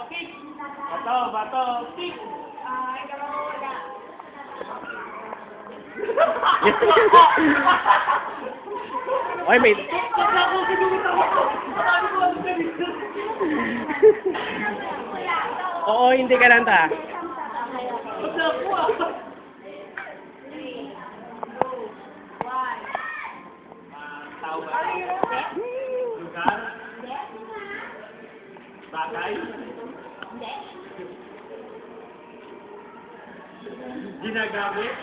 pick! Bato, pick! Ay, wala. Ay, may... Oo, hindi ka lang ta. Tao ba? Lugar? Bagay? Ginagamit?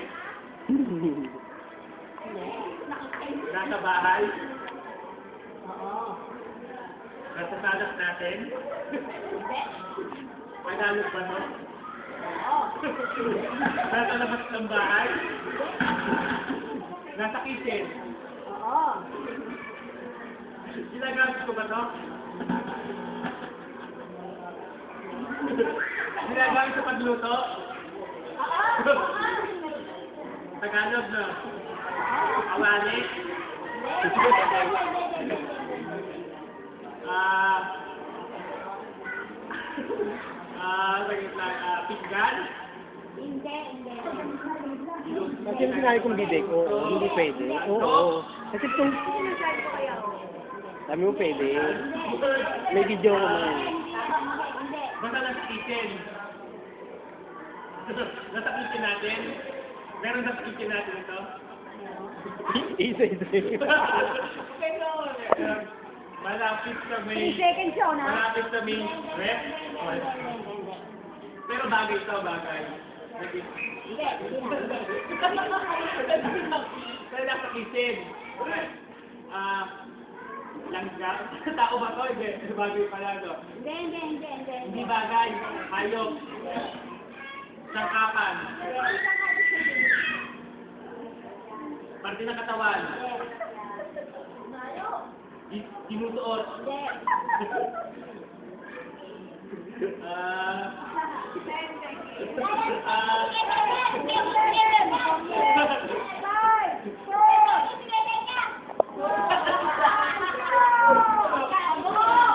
Nasa bahay? Nasa salat natin? Tagalog ba no? Nasa labas ng bahay? Nasa kitchen? Ginagamit ko ba to? Ginagamit sa pagluto? Tagalog na? Awali? Pinggan? Kasi sinabi kong bibig, oo, hindi pwede. Oo. Kasi kung... Sabi mo pwede. May video ko man. Basta nasa kitchen. Nasa kitchen natin? Meron nasa kitchen natin ito? Isa. Malapit sa may... Second show na. Malapit sa may ref? Pero bagay ito, bagay. Pero nasa kitchen. Langgam? Tao ba ito? Hindi. Bagay pala ito. Hindi bagay. Hayop. Sangkapan. Parte ng katawan. Sinusuot.